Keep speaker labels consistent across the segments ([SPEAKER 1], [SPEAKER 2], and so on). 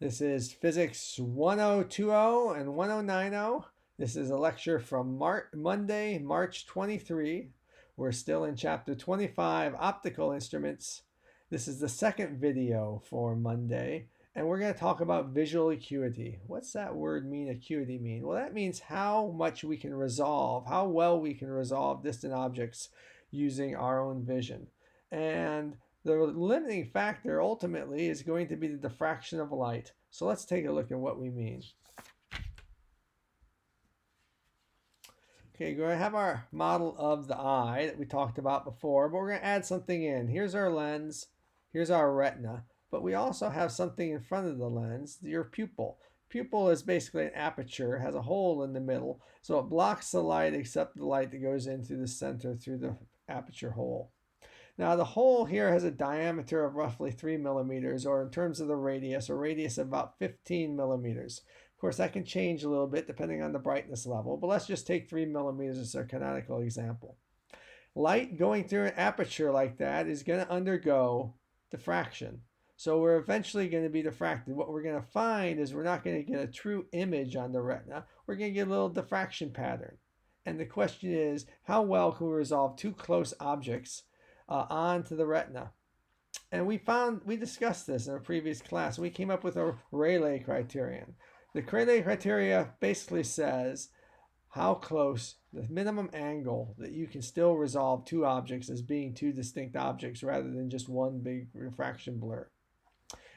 [SPEAKER 1] This is Physics 1020 and 1090. This is a lecture from Monday, March 23. We're still in chapter 25, Optical Instruments. This is the second video for Monday, and we're going to talk about visual acuity. What's that word mean, acuity mean? Well, that means how much we can resolve, how well we can resolve distant objects using our own vision. And the limiting factor ultimately is going to be the diffraction of light. So let's take a look at what we mean. Okay, we're going to have our model of the eye that we talked about before, but we're going to add something in. Here's our lens, here's our retina, but we also have something in front of the lens, your pupil. Pupil is basically an aperture, has a hole in the middle, so it blocks the light except the light that goes into the center through the aperture hole. Now the hole here has a diameter of roughly 3 millimeters, or in terms of the radius, a radius of about 15 millimeters. Of course, that can change a little bit depending on the brightness level, but let's just take 3 millimeters as our canonical example. Light going through an aperture like that is going to undergo diffraction. So we're eventually going to be diffracted. What we're going to find is we're not going to get a true image on the retina. We're going to get a little diffraction pattern. And the question is, how well can we resolve two close objects onto the retina? And we discussed this in a previous class. We came up with a Rayleigh criterion. The Rayleigh criteria basically says how close, the minimum angle that you can still resolve two objects as being two distinct objects rather than just one big refraction blur.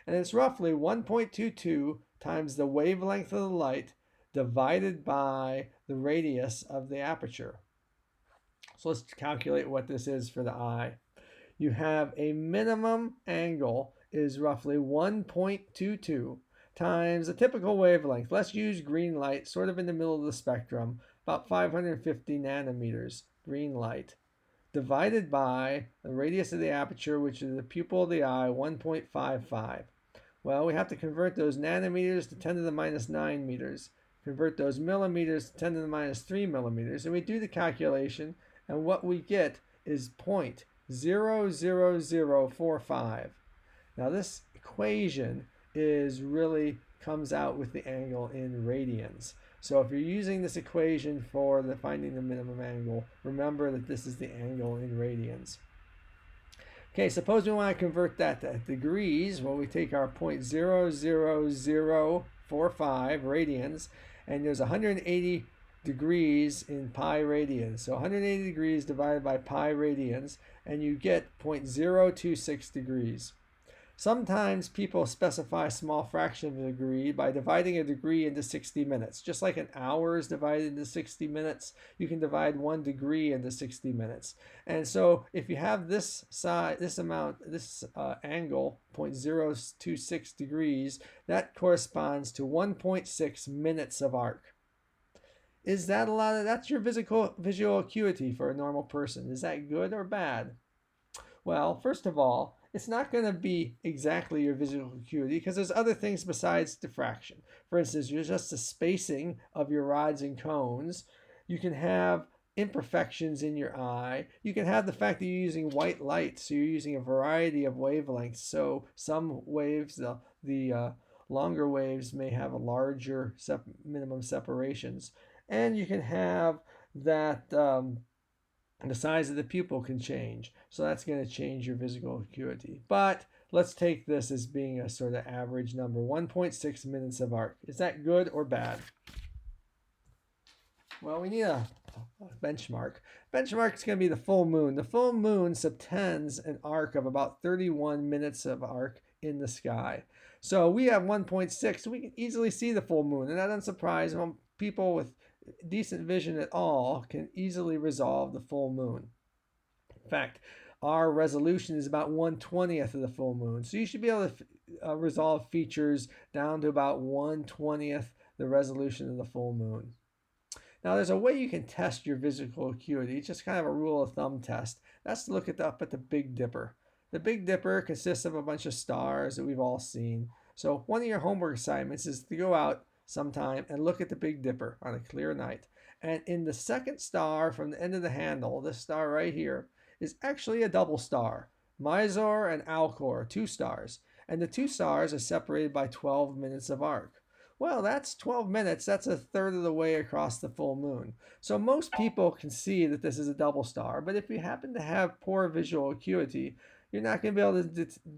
[SPEAKER 1] And it's roughly 1.22 times the wavelength of the light divided by the radius of the aperture. So let's calculate what this is for the eye. You have a minimum angle is roughly 1.22 times a typical wavelength. Let's use green light, sort of in the middle of the spectrum, about 550 nanometers green light, divided by the radius of the aperture, which is the pupil of the eye, 1.55. Well, we have to convert those nanometers to 10 to the minus 9 meters, convert those millimeters to 10 to the minus 3 millimeters, and we do the calculation, and what we get is 0.00045. Now this equation comes out with the angle in radians. So if you're using this equation for finding the minimum angle, remember that this is the angle in radians. Okay, suppose we want to convert that to degrees. Well, we take our 0.00045 radians, and there's 180 degrees in pi radians. So 180 degrees divided by pi radians, and you get 0.026 degrees. Sometimes people specify a small fraction of a degree by dividing a degree into 60 minutes. Just like an hour is divided into 60 minutes, you can divide 1 degree into 60 minutes. And so if you have this angle, 0.026 degrees, that corresponds to 1.6 minutes of arc. Is that a lot? That's your visual acuity for a normal person. Is that good or bad? Well, first of all, it's not going to be exactly your visual acuity because there's other things besides diffraction. For instance, just the spacing of your rods and cones. You can have imperfections in your eye. You can have the fact that you're using white light, so you're using a variety of wavelengths. So some waves, the longer waves may have a larger minimum separations. And you can have that the size of the pupil can change. So that's going to change your visual acuity. But let's take this as being a sort of average number, 1.6 minutes of arc. Is that good or bad? Well, we need a benchmark. Benchmark is going to be the full moon. The full moon subtends an arc of about 31 minutes of arc in the sky. So we have 1.6, so we can easily see the full moon. And that doesn't surprise people with decent vision at all can easily resolve the full moon. In fact, our resolution is about 1/20th of the full moon. So you should be able to resolve features down to about 1/20th the resolution of the full moon. Now there's a way you can test your visual acuity. It's just kind of a rule of thumb test. That's to look up at the Big Dipper. The Big Dipper consists of a bunch of stars that we've all seen. So one of your homework assignments is to go out sometime and look at the Big Dipper on a clear night. And in the second star from the end of the handle, this star right here, is actually a double star. Mysore and Alcor, 2 stars. and the two stars are separated by 12 minutes of arc. Well, that's 12 minutes. That's a third of the way across the full moon. So most people can see that this is a double star, but if you happen to have poor visual acuity, you're not going to be able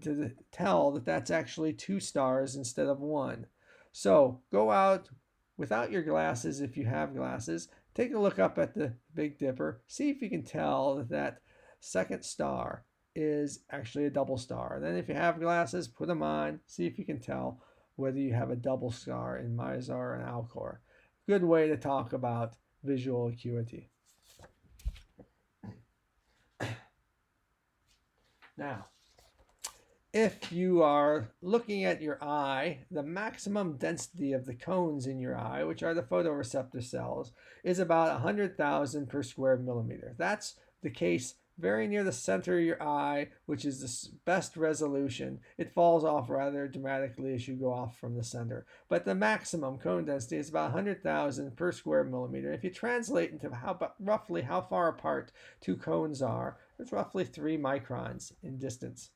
[SPEAKER 1] to tell that that's actually two stars instead of one. So go out without your glasses if you have glasses. Take a look up at the Big Dipper. See if you can tell that that second star is actually a double star. Then if you have glasses, put them on. See if you can tell whether you have a double star in Mizar and Alcor. Good way to talk about visual acuity. Now, if you are looking at your eye, the maximum density of the cones in your eye, which are the photoreceptor cells, is about 100,000 per square millimeter. That's the case very near the center of your eye, which is the best resolution. It falls off rather dramatically as you go off from the center. But the maximum cone density is about 100,000 per square millimeter. If you translate into roughly how far apart two cones are, it's roughly 3 microns in distance.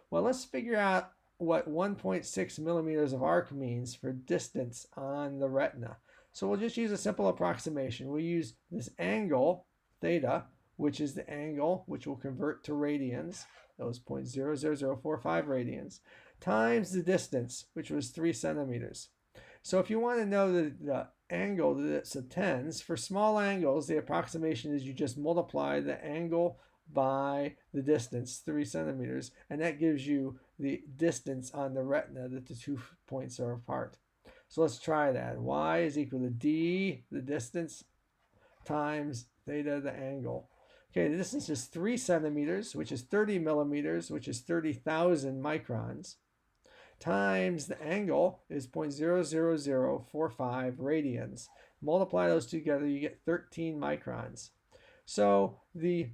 [SPEAKER 1] Well, let's figure out what 1.6 millimeters of arc means for distance on the retina. So we'll just use a simple approximation. We'll use this angle, theta, which is the angle which will convert to radians, those 0.00045 radians, times the distance, which was 3 centimeters. So if you want to know the angle that it subtends, for small angles, the approximation is you just multiply the angle by the distance, 3 centimeters, and that gives you the distance on the retina that the 2 points are apart. So let's try that. Y is equal to d, the distance, times theta, the angle. Okay, the distance is 3 centimeters, which is 30 millimeters, which is 30,000 microns, times the angle is 0.00045 radians. Multiply those together, you get 13 microns. So the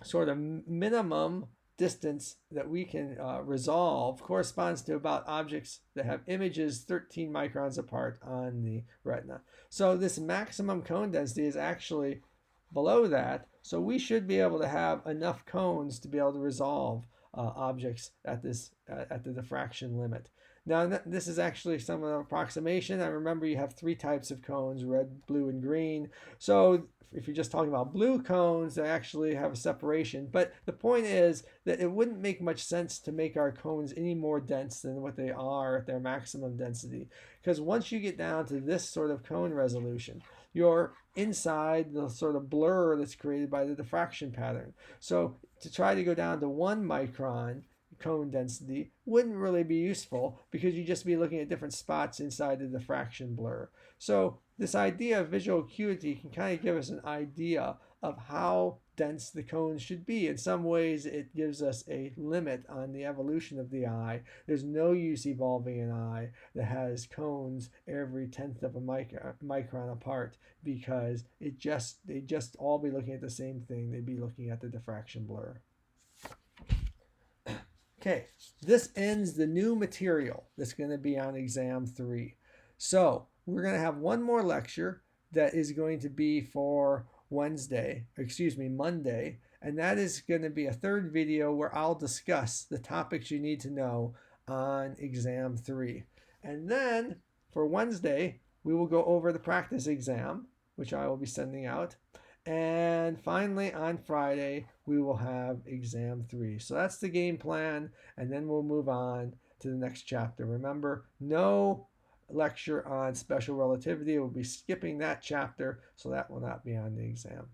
[SPEAKER 1] sort of minimum distance that we can resolve corresponds to about objects that have images 13 microns apart on the retina. So this maximum cone density is actually below that, so we should be able to have enough cones to be able to resolve objects at the diffraction limit. Now, this is actually some of the approximation. I remember you have 3 types of cones, red, blue, and green. So if you're just talking about blue cones, they actually have a separation. But the point is that it wouldn't make much sense to make our cones any more dense than what they are at their maximum density. Because once you get down to this sort of cone resolution, you're inside the sort of blur that's created by the diffraction pattern. So to try to go down to 1 micron cone density wouldn't really be useful because you'd just be looking at different spots inside the diffraction blur. So this idea of visual acuity can kind of give us an idea of how dense the cones should be. In some ways, it gives us a limit on the evolution of the eye. There's no use evolving an eye that has cones every tenth of a micron apart because they'd just all be looking at the same thing. They'd be looking at the diffraction blur. Okay, this ends the new material that's going to be on exam 3. So we're going to have one more lecture that is going to be for Monday, and that is going to be a third video where I'll discuss the topics you need to know on exam 3. And then for Wednesday, we will go over the practice exam, which I will be sending out. And finally, on Friday, we will have exam 3. So that's the game plan, and then we'll move on to the next chapter. Remember, no lecture on special relativity. We'll be skipping that chapter, so that will not be on the exam.